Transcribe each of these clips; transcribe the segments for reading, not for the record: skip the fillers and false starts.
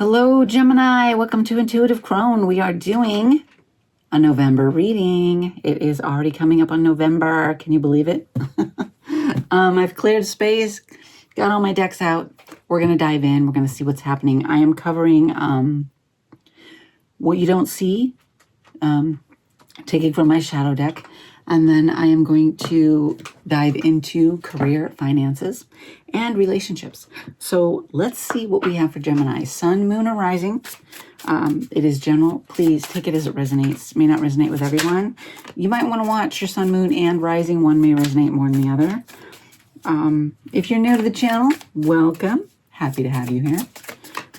Hello, Gemini. Welcome to Intuitive Crone. We are doing a November reading. It is already coming up on November. Can you believe it? I've cleared space, got all my decks out. We're going to dive in. We're going to see what's happening. I am covering what you don't see, taking from my shadow deck. And then I am going to dive into career, finances, and relationships. So let's see what we have for Gemini. Sun, moon, or rising. It is general. Please take it as it resonates. It may not resonate with everyone. You might want to watch your sun, moon, and rising. One may resonate more than the other. If you're new to the channel, welcome. Happy to have you here.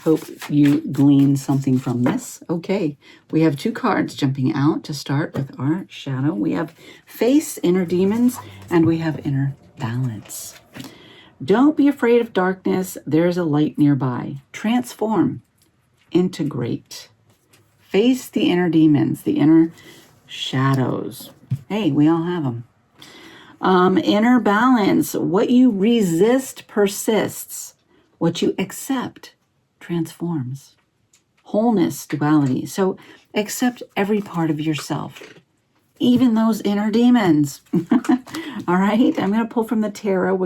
Hope you glean something from this. Okay, we have two cards jumping out to start with our shadow. We have face, inner demons, and we have inner balance. Don't be afraid of darkness. There's a light nearby. Transform, integrate. Face the inner demons, the inner shadows. Hey, we all have them. Inner balance. What you resist persists. What you accept transforms. Wholeness, duality. So accept every part of yourself, even those inner demons. All right, I'm going to pull from the tarot.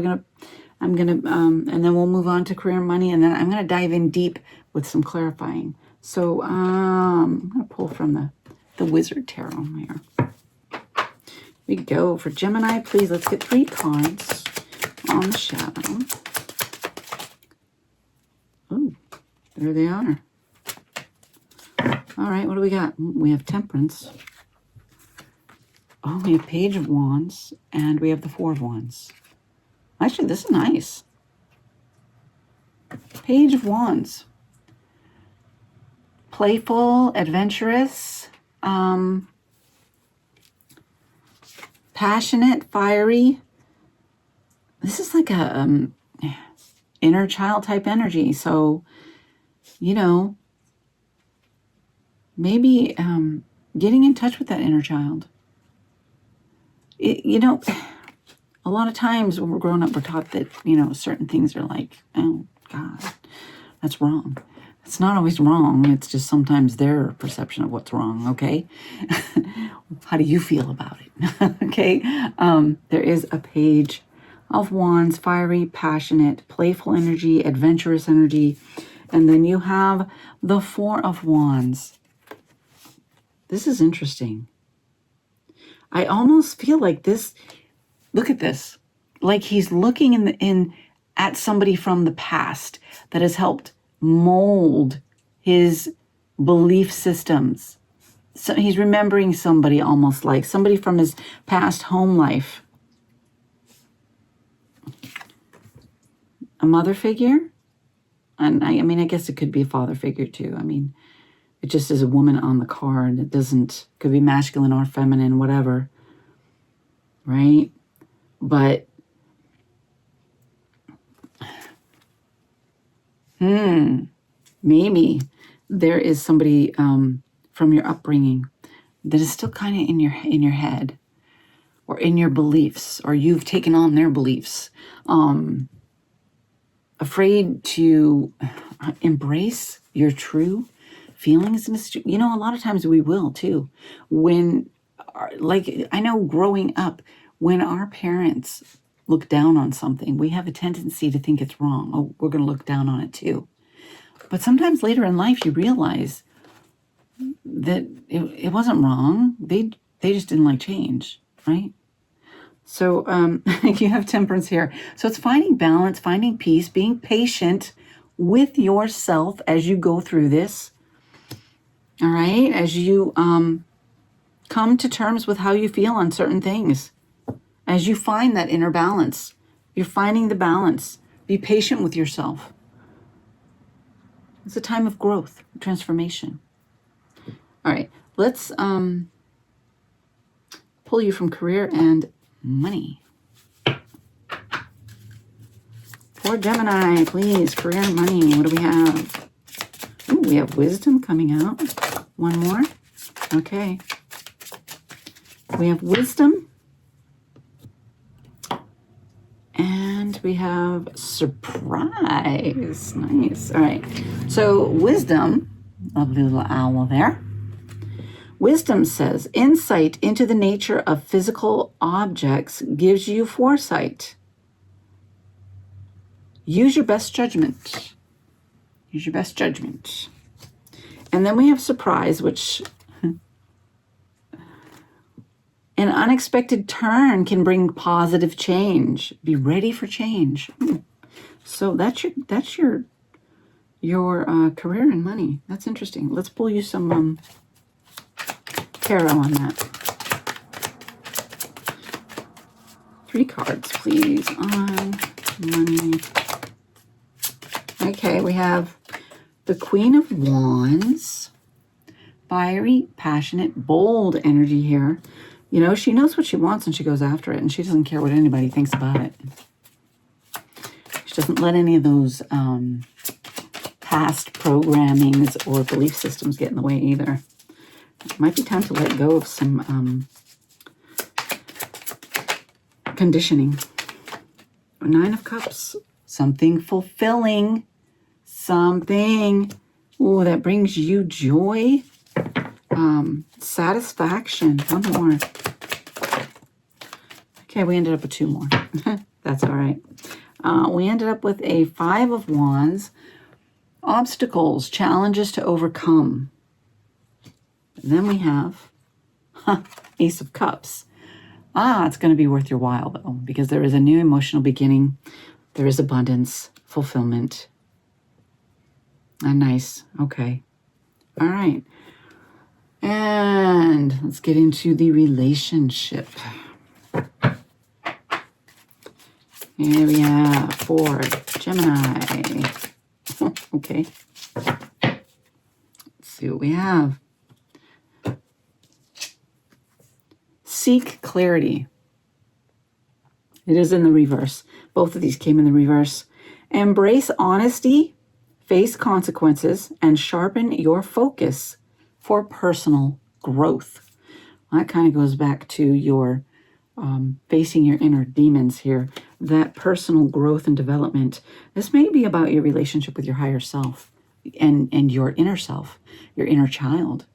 And then we'll move on to career, money, and then I'm going to dive in deep with some clarifying. So I'm going to pull from the Wizard Tarot here. Here we go. For Gemini, please, let's get 3 cards on the shadow. Oh, there they are. All right, what do we got? We have Temperance. Oh, we have Page of Wands, and we have the 4 of Wands. Actually, this is nice. Page of Wands. Playful, adventurous, passionate, fiery. This is like a inner child type energy. So, you know, maybe getting in touch with that inner child. A lot of times when we're growing up, we're taught that, certain things are like, oh, God, that's wrong. It's not always wrong. It's just sometimes their perception of what's wrong, okay? How do you feel about it? Okay? There is a Page of Wands, fiery, passionate, playful energy, adventurous energy. And then you have the 4 of Wands. This is interesting. I almost feel like this, look at this, like he's looking at somebody from the past that has helped mold his belief systems. So he's remembering somebody, almost like somebody from his past home life. A mother figure? And I mean, I guess it could be a father figure too. I mean, it just is a woman on the card. It could be masculine or feminine, whatever. Right? But, maybe there is somebody from your upbringing that is still kind of in your head or in your beliefs, or you've taken on their beliefs. Afraid to embrace your true feelings. A lot of times we will too. I know growing up, when our parents look down on something, we have a tendency to think it's wrong. Oh, we're going to look down on it too. But sometimes later in life, you realize that it wasn't wrong. They just didn't like change, right? So you have Temperance here. So it's finding balance, finding peace, being patient with yourself as you go through this. All right? As you come to terms with how you feel on certain things. As you find that inner balance. You're finding the balance. Be patient with yourself. It's a time of growth, transformation. All right. Let's pull you from career and money. For Gemini, please, career and money. What do we have? Ooh, we have wisdom coming out. One more. Okay. We have wisdom. And And we have surprise. Nice. All right. So wisdom, lovely little owl there. Wisdom says, insight into the nature of physical objects gives you foresight. Use your best judgment. Use your best judgment. And then we have surprise, which an unexpected turn can bring positive change. Be ready for change. So that's your career and money. That's interesting. Let's pull you some tarot on that. 3 cards, please, on money. Okay, we have the Queen of Wands. Fiery, passionate, bold energy here. You know, she knows what she wants and she goes after it, and she doesn't care what anybody thinks about it. She doesn't let any of those past programmings or belief systems get in the way either. It might be time to let go of some conditioning. 9 of Cups. Something fulfilling. Something, ooh, that brings you joy. Satisfaction. One more. Okay, we ended up with 2 more. That's all right. We ended up with a 5 of Wands. Obstacles, challenges to overcome. And then we have Ace of Cups. It's going to be worth your while, though, because there is a new emotional beginning. There is abundance, fulfillment. Nice. Okay. All right. And let's get into the relationship. Here we have for Gemini. Okay. Let's see what we have. Seek clarity. It is in the reverse. Both of these came in the reverse. Embrace honesty, face consequences, and sharpen your focus for personal growth. That kind of goes back to your facing your inner demons here. That personal growth and development. This may be about your relationship with your higher self and your inner self, your inner child,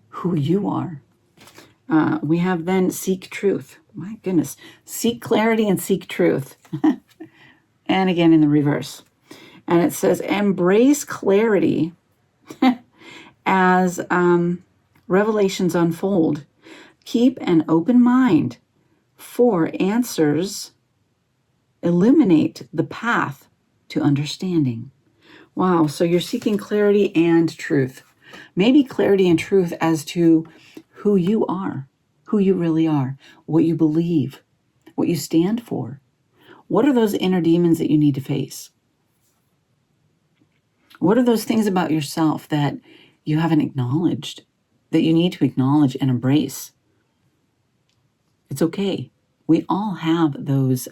who you are. We have then seek truth. My goodness. Seek clarity and seek truth. And again in the reverse. And it says, embrace clarity as revelations unfold. Keep an open mind for answers. Illuminate the path to understanding. Wow, so you're seeking clarity and truth. Maybe clarity and truth as to who you are, who you really are, what you believe, what you stand for. What are those inner demons that you need to face? What are those things about yourself that you haven't acknowledged, that you need to acknowledge and embrace? It's okay. We all have those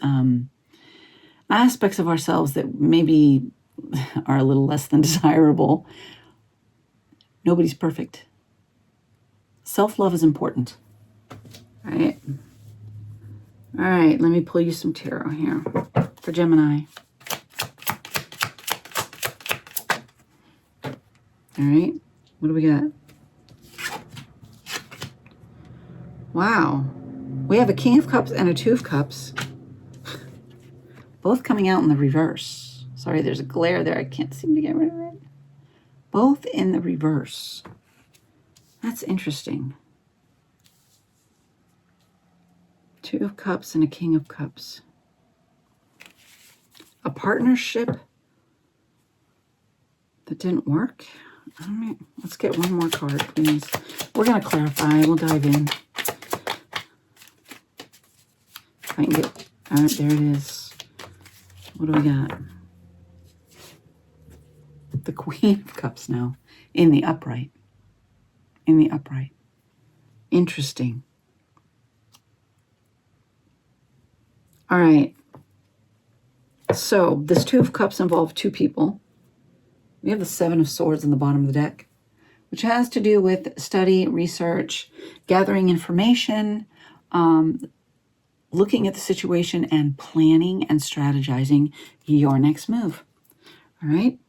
aspects of ourselves that maybe are a little less than desirable. Nobody's perfect. Self-love is important. All right. All right, let me pull you some tarot here for Gemini. All right, what do we got? Wow. We have a King of Cups and a 2 of Cups. Both coming out in the reverse. Sorry, there's a glare there. I can't seem to get rid of it. Both in the reverse. That's interesting. 2 of Cups and a King of Cups. A partnership that didn't work. All right, let's get one more card, please. We're going to clarify. We'll dive in. If I can get... All right, there it is. What do we got? The Queen of Cups now. In the upright. In the upright. Interesting. All right. So this 2 of Cups involved 2 people. We have the 7 of Swords in the bottom of the deck, which has to do with study, research, gathering information, looking at the situation and planning and strategizing your next move. All right.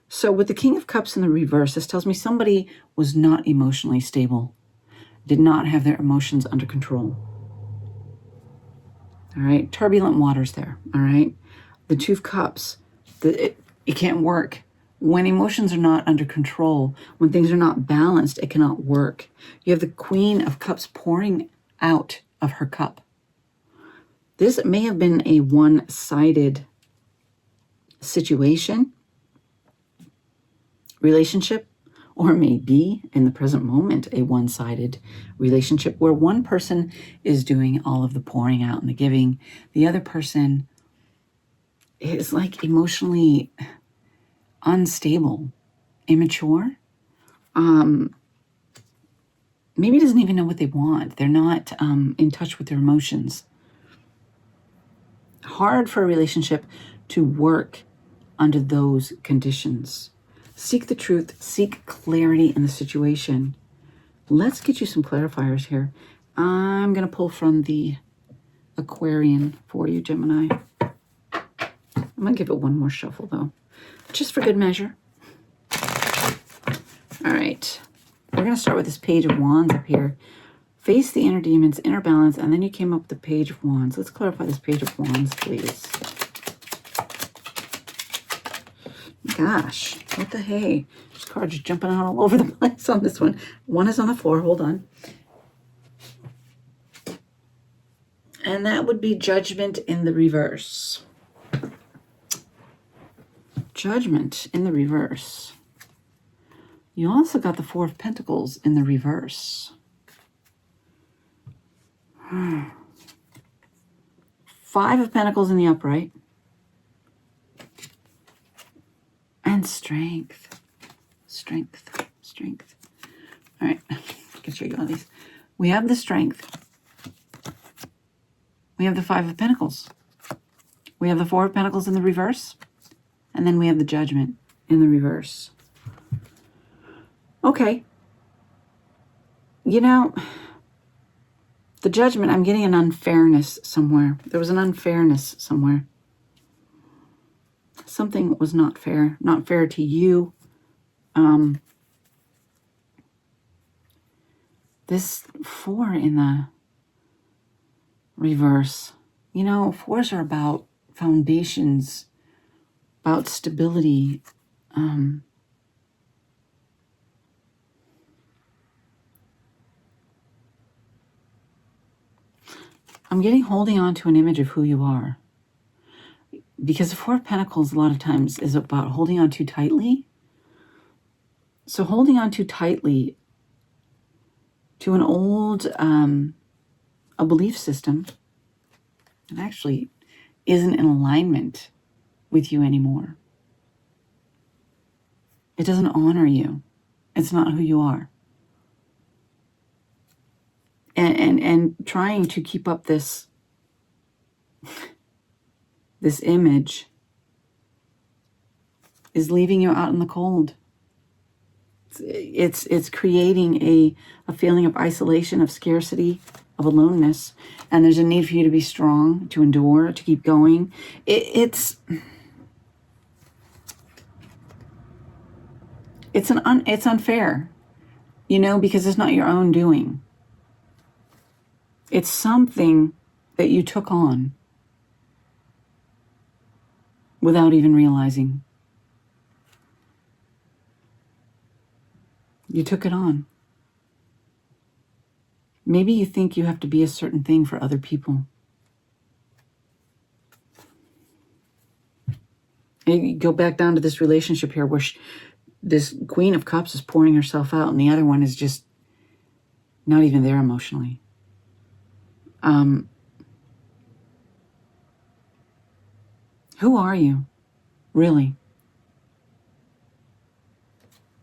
So with the King of Cups in the reverse, this tells me somebody was not emotionally stable, did not have their emotions under control. All right. Turbulent waters there. All right. The Two of Cups, it can't work. When emotions are not under control, when things are not balanced, it cannot work. You have the Queen of Cups pouring out of her cup. This may have been a one-sided situation, relationship, or maybe in the present moment, a one-sided relationship where one person is doing all of the pouring out and the giving. The other person is like emotionally unstable, immature, maybe doesn't even know what they want. They're not in touch with their emotions. Hard for a relationship to work under those conditions. Seek the truth, seek clarity in the situation. Let's get you some clarifiers here. I'm going to pull from the Aquarian for you, Gemini. I'm going to give it one more shuffle, though, just for good measure. All right. We're going to start with this Page of Wands up here. Face the inner demons, inner balance, and then you came up with the Page of Wands. Let's clarify this Page of Wands, please. Gosh, what the hey? This card's just jumping out all over the place on this one. One is on the floor. Hold on. And that would be Judgment in the reverse. Judgment in the reverse. You also got the Four of Pentacles in the reverse. Five of Pentacles in the upright. And strength. Strength. Strength. All right. I can show you all these. We have the Strength. We have the Five of Pentacles. We have the Four of Pentacles in the reverse. And then we have the Judgment in the reverse. Okay. You know, the Judgment, I'm getting an unfairness somewhere. There was an unfairness somewhere. Something was not fair to you. This Four in the reverse, you know, fours are about foundations, about stability. I'm getting holding on to an image of who you are. Because the Four of Pentacles a lot of times is about holding on too tightly. So holding on too tightly to an old a belief system that actually isn't in alignment with you anymore. It doesn't honor you. It's not who you are. And trying to keep up this image is leaving you out in the cold. It's creating a feeling of isolation, of scarcity, of aloneness, and there's a need for you to be strong, to endure, to keep going. It's unfair, you know, because it's not your own doing. It's something that you took on without even realizing. You took it on. Maybe you think you have to be a certain thing for other people. You go back down to this relationship here where this Queen of Cups is pouring herself out and the other one is just not even there emotionally. Who are you, really?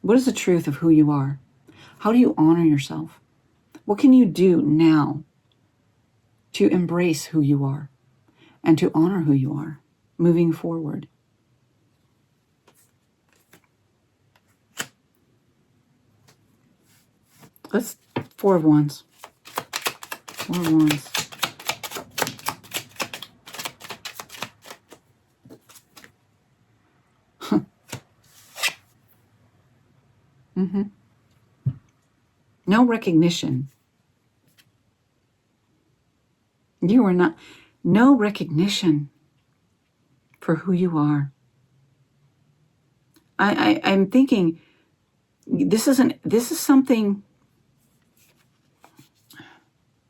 What is the truth of who you are? How do you honor yourself? What can you do now to embrace who you are and to honor who you are moving forward? Let's Four of Wands. Four of Wands. No recognition. You are not, no recognition for who you are. I'm thinking this is something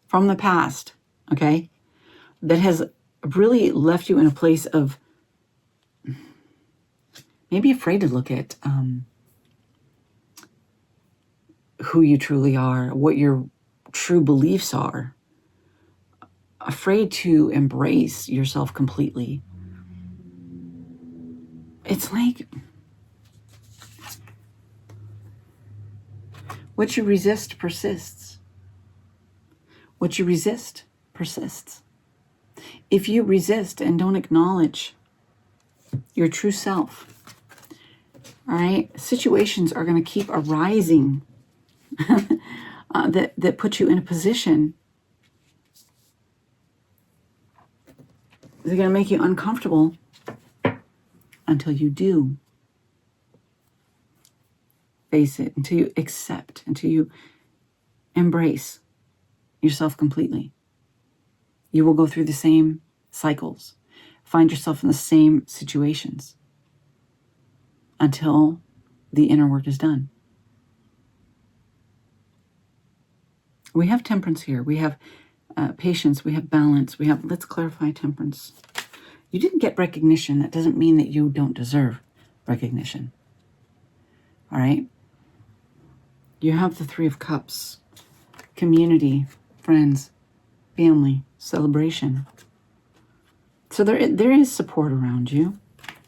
from the past, okay, that has really left you in a place of maybe afraid to look at who you truly are, what your true beliefs are, afraid to embrace yourself completely. It's like what you resist persists. What you resist persists. If you resist and don't acknowledge your true self, all right, situations are going to keep arising that put you in a position. They're going to make you uncomfortable until you do face it, until you accept, until you embrace yourself completely. You will go through the same cycles, find yourself in the same situations until the inner work is done. We have temperance here. We have patience. We have balance. We have, let's clarify temperance. You didn't get recognition. That doesn't mean that you don't deserve recognition. All right? You have the Three of Cups. Community, friends, family, celebration. So there is support around you.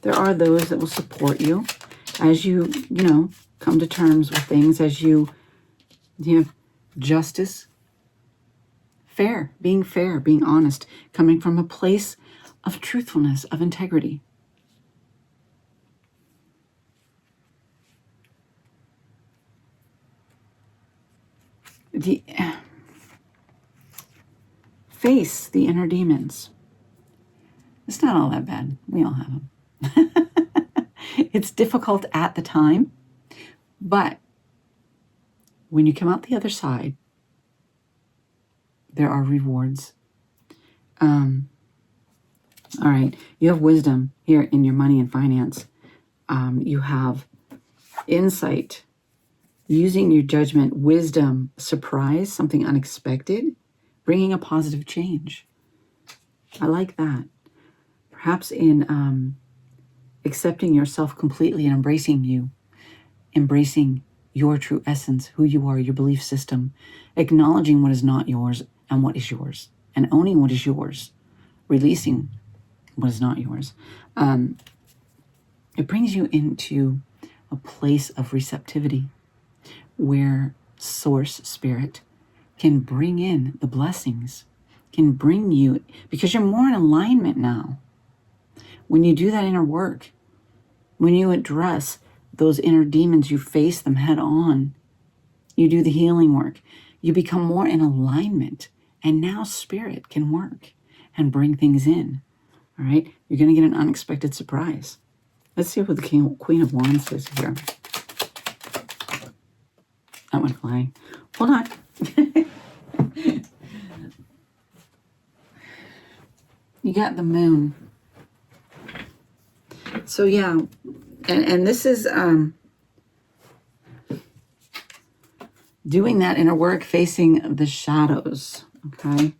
There are those that will support you as you come to terms with things, as you have justice, fair, being honest, coming from a place of truthfulness, of integrity. Face the inner demons. It's not all that bad. We all have them. It's difficult at the time, but when you come out the other side, there are rewards. All right, you have wisdom here in your money and finance. You have insight, using your judgment, wisdom, surprise, something unexpected, bringing a positive change. I like that. Perhaps in accepting yourself completely and embracing your true essence, who you are, your belief system, acknowledging what is not yours and what is yours, and owning what is yours, releasing what is not yours. It brings you into a place of receptivity where Source Spirit can bring in the blessings, can bring you, because you're more in alignment now. When you do that inner work, when you address those inner demons, you face them head on, you do the healing work, you become more in alignment, and now Spirit can work and bring things in. All right, you're going to get an unexpected surprise. Let's see what the Queen of Wands says here. That went flying. Hold on. You got the Moon. So yeah, and this is doing that inner work, facing the shadows. Okay.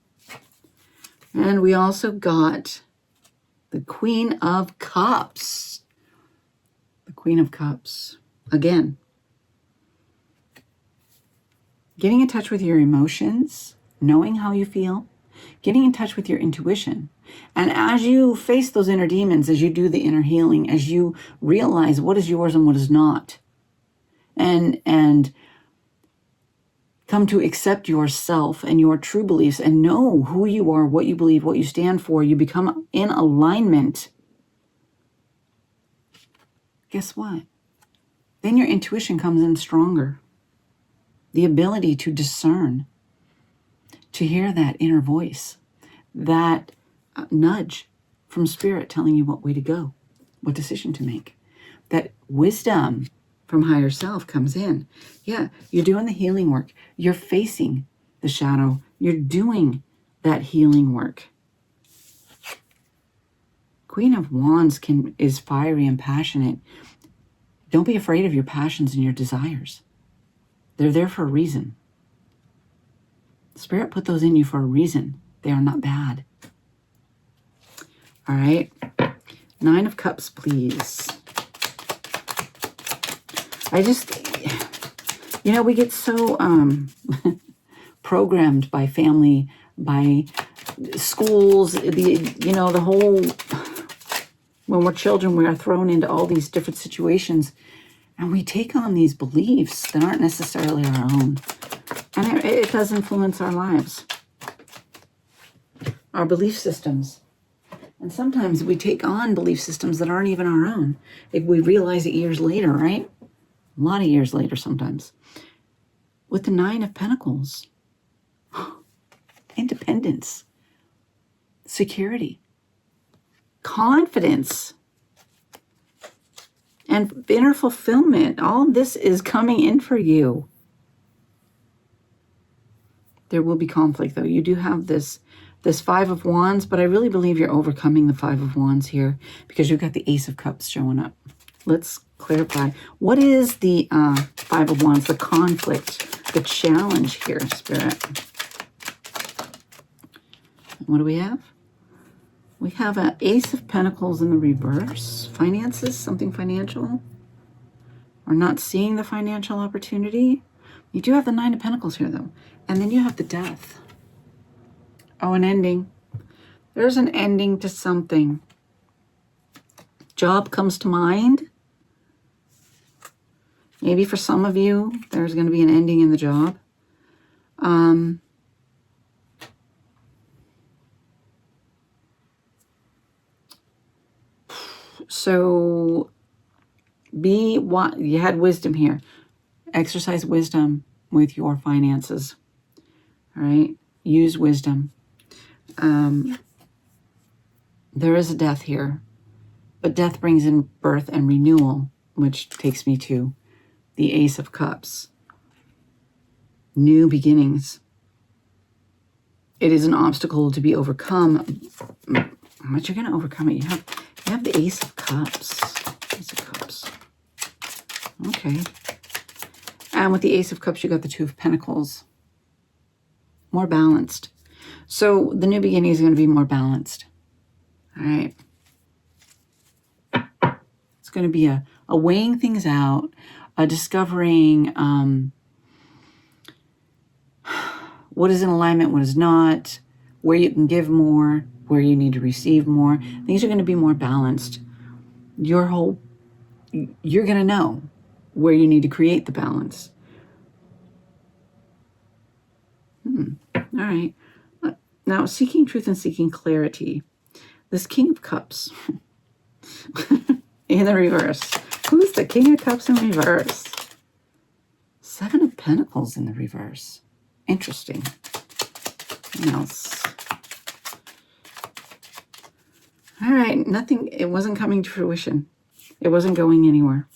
And we also got the Queen of Cups. The Queen of Cups. Again, getting in touch with your emotions, knowing how you feel, getting in touch with your intuition. And as you face those inner demons, as you do the inner healing, as you realize what is yours and what is not, and come to accept yourself and your true beliefs and know who you are, what you believe, what you stand for, you become in alignment. Guess what? Then your intuition comes in stronger. The ability to discern, to hear that inner voice, that nudge from Spirit telling you what way to go, what decision to make. That wisdom from higher self comes in. Yeah, you're doing the healing work. You're facing the shadow. You're doing that healing work. Queen of Wands is fiery and passionate. Don't be afraid of your passions and your desires. They're there for a reason. Spirit put those in you for a reason. They are not bad. All right. 9 of Cups, please. I just, you know, we get so programmed by family, by schools, the whole, when we're children, we are thrown into all these different situations, and we take on these beliefs that aren't necessarily our own. And it does influence our lives, our belief systems. And sometimes we take on belief systems that aren't even our own. If we realize it years later, right? A lot of years later sometimes. With the 9 of Pentacles, independence, security, confidence, and inner fulfillment. All of this is coming in for you. There will be conflict, though. You do have this 5 of Wands, but I really believe you're overcoming the 5 of Wands here because you've got the Ace of Cups showing up. Let's clarify. What is the 5 of Wands, the conflict, the challenge here, Spirit? What do we have? We have an Ace of Pentacles in the reverse. Finances, something financial. Or not seeing the financial opportunity. You do have the 9 of Pentacles here, though. And then you have the Death. Oh, an ending. There's an ending to something. Job comes to mind. Maybe for some of you, there's going to be an ending in the job. So you had wisdom here. Exercise wisdom with your finances. All right. Use wisdom. There is a death here, but death brings in birth and renewal, which takes me to the Ace of Cups. New beginnings. It is an obstacle to be overcome, but you're going to overcome it. You have the Ace of Cups. Ace of Cups. Okay. And with the Ace of Cups, you got the 2 of Pentacles. More balanced. So the new beginning is going to be more balanced. All right. It's going to be a weighing things out, a discovering what is in alignment, what is not, where you can give more, where you need to receive more. Things are going to be more balanced. You're going to know where you need to create the balance. All right. Now, seeking truth and seeking clarity. This King of Cups in the reverse. Who's the King of Cups in reverse? 7 of Pentacles in the reverse. Interesting. What else? All right. Nothing. It wasn't coming to fruition. It wasn't going anywhere.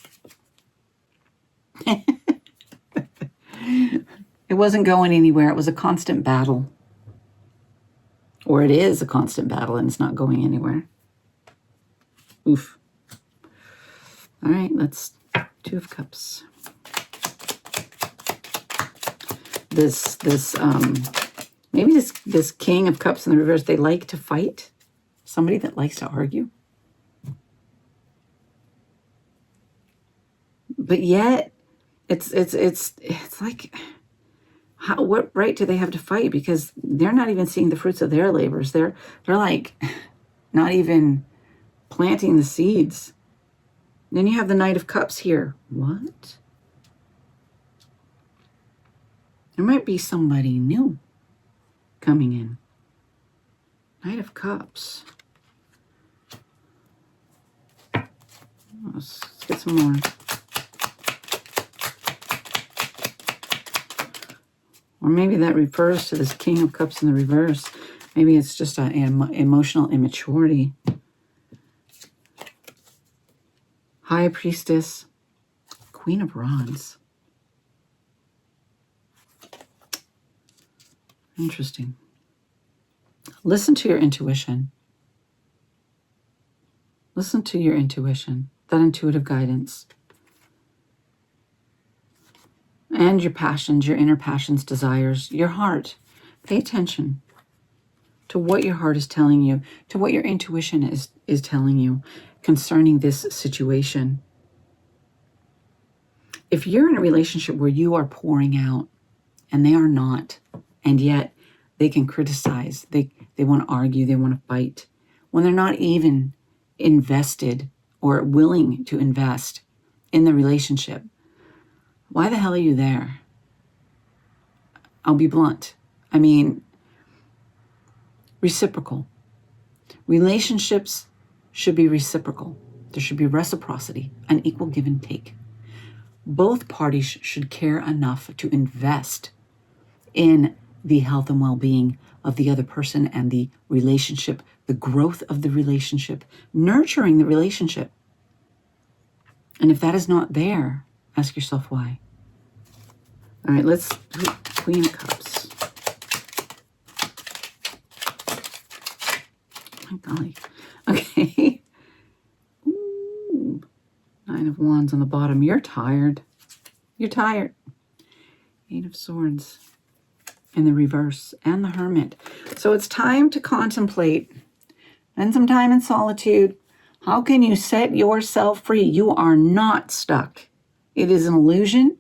It wasn't going anywhere. It was a constant battle. Or it is a constant battle and it's not going anywhere. Oof. All right, let's 2 of Cups. Maybe this King of Cups in the reverse, they like to fight. Somebody that likes to argue. But yet it's like, what right do they have to fight? Because they're not even seeing the fruits of their labors. They're like not even planting the seeds. Then you have the Knight of Cups here. What? There might be somebody new coming in. Knight of Cups. Let's get some more. Or maybe that refers to this King of Cups in the reverse. Maybe it's just an emotional immaturity. High Priestess, Queen of Rods. Interesting. Listen to your intuition. Listen to your intuition, that intuitive guidance. And your passions, your inner passions, desires, your heart. Pay attention to what your heart is telling you, to what your intuition is telling you concerning this situation. If you're in a relationship where you are pouring out and they are not, and yet they can criticize, they want to argue, they want to fight, when they're not even invested or willing to invest in the relationship, why the hell are you there? I'll be blunt. I mean, reciprocal. Relationships should be reciprocal. There should be reciprocity, an equal give and take. Both parties should care enough to invest in the health and well-being of the other person and the relationship, the growth of the relationship, nurturing the relationship. And if that is not there, ask yourself why. All right, let's do Queen of Cups. My golly. Okay. Ooh. 9 of Wands on the bottom. You're tired. You're tired. 8 of Swords in the reverse and the Hermit. So it's time to contemplate. Spend some time in solitude. How can you set yourself free? You are not stuck. It is an illusion.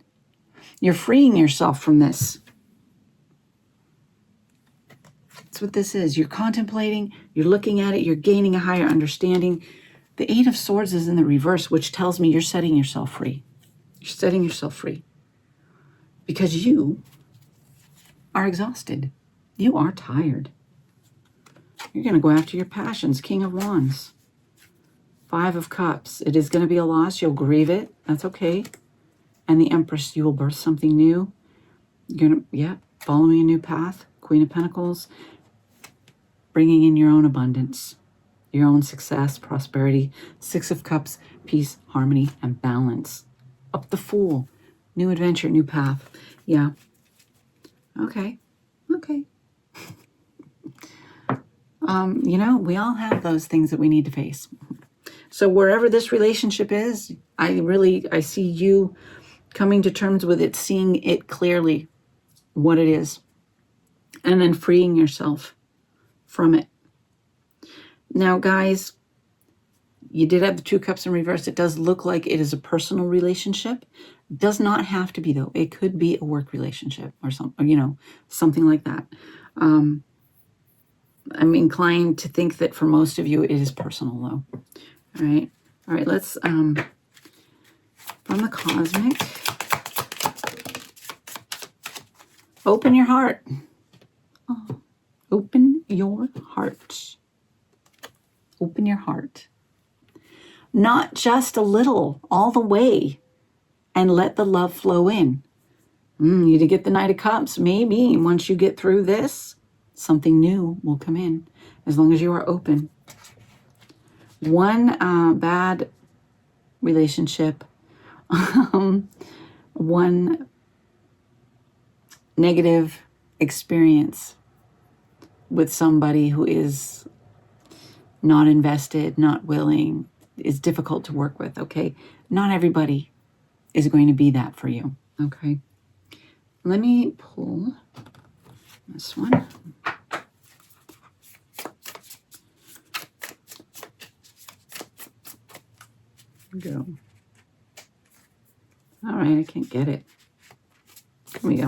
You're freeing yourself from this. That's what this is. You're contemplating, you're looking at it, you're gaining a higher understanding. The 8 of Swords is in the reverse, which tells me you're setting yourself free. You're setting yourself free. Because you are exhausted. You are tired. You're going to go after your passions. King of Wands. 5 of Cups. It is going to be a loss. You'll grieve it. That's okay. And the Empress, you will birth something new. You're going to, following a new path. Queen of Pentacles. Bringing in your own abundance. Your own success, prosperity. 6 of Cups, peace, harmony, and balance. Up the Fool. New adventure, new path. Yeah. Okay. Okay. We all have those things that we need to face. So wherever this relationship is, I see you coming to terms with it, seeing it clearly, what it is, and then freeing yourself from it. Now, guys, you did have the 2 cups in reverse. It does look like it is a personal relationship. It does not have to be, though. It could be a work relationship or something, something like that. I'm inclined to think that for most of you, it is personal, though. All right, let's, from the Cosmic, open your heart. Oh, open your heart. Open your heart. Not just a little, all the way, and let the love flow in. You did get the Knight of Cups. Maybe once you get through this, something new will come in, as long as you are open. One bad relationship, one negative experience with somebody who is not invested, not willing, is difficult to work with, okay? Not everybody is going to be that for you, okay? Let me pull this one. Go. All right, I can't get it. Here we go.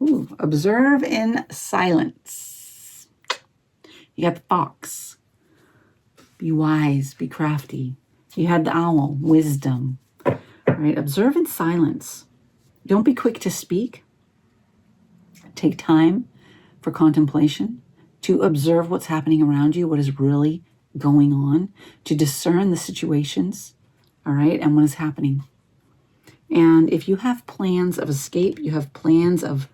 Ooh, observe in silence. You got the Fox. Be wise, be crafty. You had the Owl, wisdom. All right, observe in silence. Don't be quick to speak. Take time for contemplation, to observe what's happening around you, what is really going on, to discern the situations, all right, and what is happening. And if you have plans of escape, you have plans of,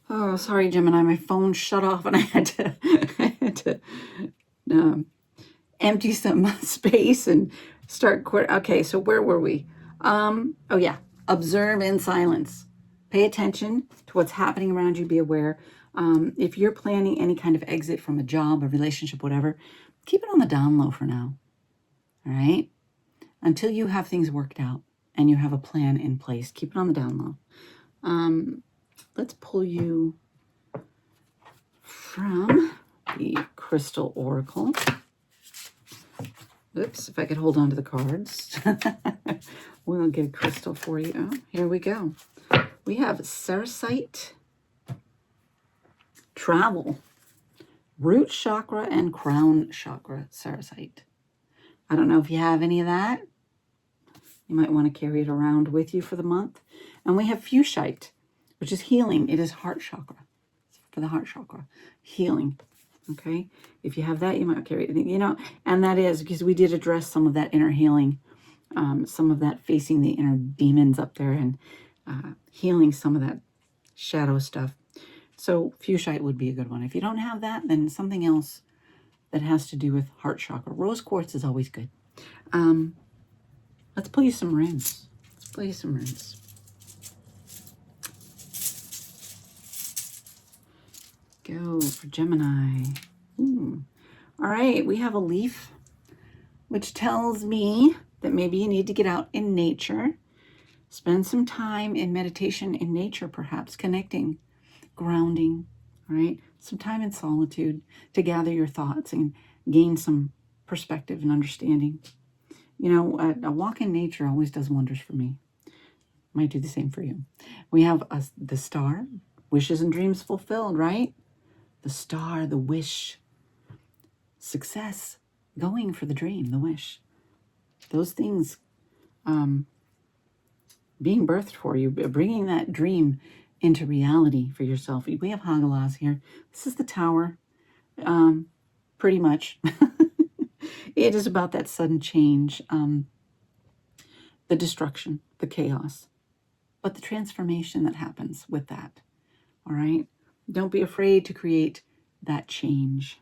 oh, sorry, Gemini, my phone shut off and I had to empty some space and Okay, so where were we? Oh yeah, observe in silence. Pay attention to what's happening around you. Be aware. If you're planning any kind of exit from a job, a relationship, whatever, keep it on the down low for now. All right? Until you have things worked out and you have a plan in place, keep it on the down low. Let's pull you from the Crystal Oracle. Oops, if I could hold on to the cards. We'll get a crystal for you. Oh, here we go. We have Sarasite, Travel, Root Chakra, and Crown Chakra Sarasite. I don't know if you have any of that. You might want to carry it around with you for the month. And we have Fuchsite, which is healing. It is heart chakra. For the heart chakra. Healing. Okay? If you have that, you might carry it. You know, and that is because we did address some of that inner healing. Some of that facing the inner demons up there and healing some of that shadow stuff. So Fuchsite would be a good one. If you don't have that, then something else that has to do with heart chakra. Rose quartz is always good. Let's pull you some runes. Let's pull you some runes. Go for Gemini. Ooh. All right, we have a leaf, which tells me that maybe you need to get out in nature. Spend some time in meditation in nature, perhaps connecting, grounding, all right? Some time in solitude to gather your thoughts and gain some perspective and understanding. You know, a walk in nature always does wonders for me. Might do the same for you. We have the star, wishes and dreams fulfilled, right? The star, the wish, success, going for the dream, the wish. Those things being birthed for you, bringing that dream into reality for yourself. We have Hagalaz here. This is the Tower, pretty much. It is about that sudden change, the destruction, the chaos, but the transformation that happens with that, all right? Don't be afraid to create that change,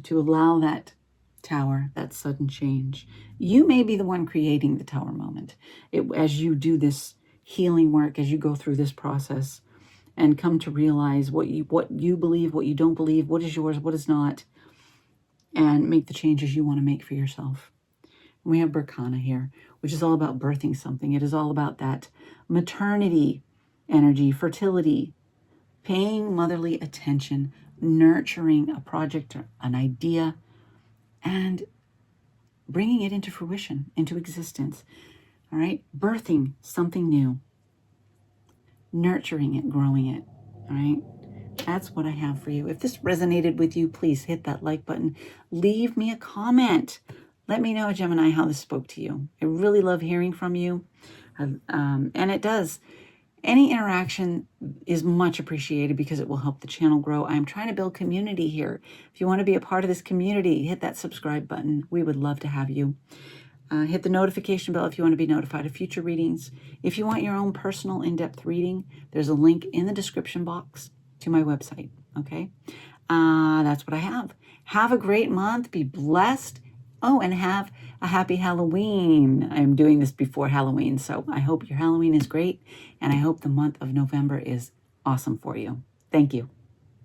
to allow that tower, that sudden change. You may be the one creating the tower moment. As you do this healing work, as you go through this process and come to realize what you believe, what you don't believe, what is yours, what is not, and make the changes you want to make for yourself. And we have Berkana here, which is all about birthing something. It is all about that maternity energy, fertility, paying motherly attention, nurturing a project or an idea, and bringing it into fruition, into existence. All right? Birthing something new, nurturing it, growing it. All right? That's what I have for you. If this resonated with you, please hit that like button. Leave me a comment. Let me know, Gemini, how this spoke to you. I really love hearing from you. And it does. Any interaction is much appreciated because it will help the channel grow. I'm trying to build community here. If you want to be a part of this community, hit that subscribe button. We would love to have you. Hit the notification bell if you want to be notified of future readings. If you want your own personal in-depth reading, there's a link in the description box to my website, okay? That's what I have. Have a great month. Be blessed. Oh, and have a happy Halloween. I'm doing this before Halloween, so I hope your Halloween is great, and I hope the month of November is awesome for you. Thank you.